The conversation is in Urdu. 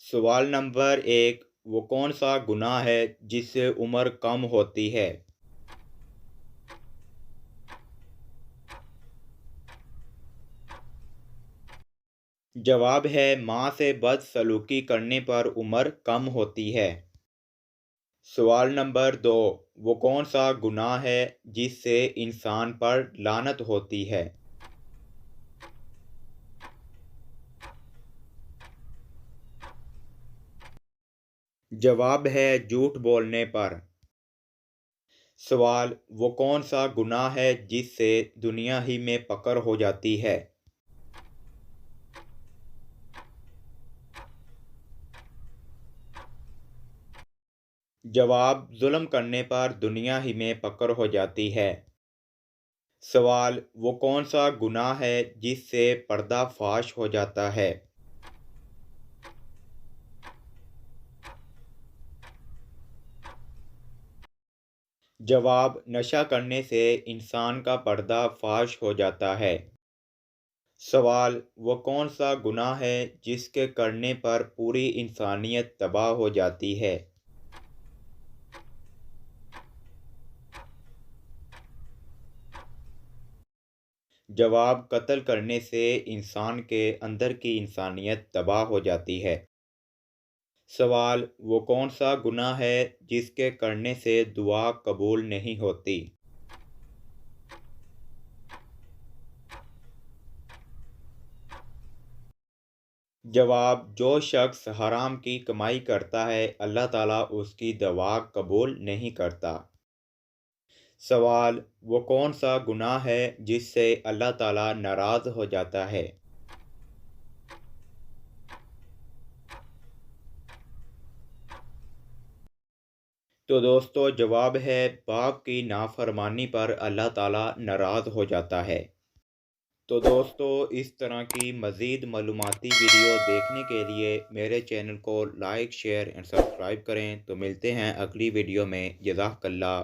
سوال نمبر 1، وہ کون سا گناہ ہے جس سے عمر کم ہوتی ہے؟ جواب ہے ماں سے بد سلوکی کرنے پر عمر کم ہوتی ہے۔ سوال نمبر 2، وہ کون سا گناہ ہے جس سے انسان پر لعنت ہوتی ہے؟ جواب ہے جھوٹ بولنے پر۔ سوال، وہ کون سا گناہ ہے جس سے دنیا ہی میں پکڑ ہو جاتی ہے؟ جواب، ظلم کرنے پر دنیا ہی میں پکڑ ہو جاتی ہے۔ سوال، وہ کون سا گناہ ہے جس سے پردہ فاش ہو جاتا ہے؟ جواب، نشہ کرنے سے انسان کا پردہ فاش ہو جاتا ہے۔ سوال، وہ کون سا گناہ ہے جس کے کرنے پر پوری انسانیت تباہ ہو جاتی ہے؟ جواب، قتل کرنے سے انسان کے اندر کی انسانیت تباہ ہو جاتی ہے۔ سوال، وہ کون سا گناہ ہے جس کے کرنے سے دعا قبول نہیں ہوتی؟ جواب، جو شخص حرام کی کمائی کرتا ہے اللہ تعالیٰ اس کی دعا قبول نہیں کرتا۔ سوال، وہ کون سا گناہ ہے جس سے اللہ تعالیٰ ناراض ہو جاتا ہے؟ تو دوستو، جواب ہے باپ کی نافرمانی پر اللہ تعالیٰ ناراض ہو جاتا ہے۔ تو دوستو، اس طرح کی مزید معلوماتی ویڈیو دیکھنے کے لیے میرے چینل کو لائک، شیئر اور سبسکرائب کریں۔ تو ملتے ہیں اگلی ویڈیو میں۔ جزاک اللہ۔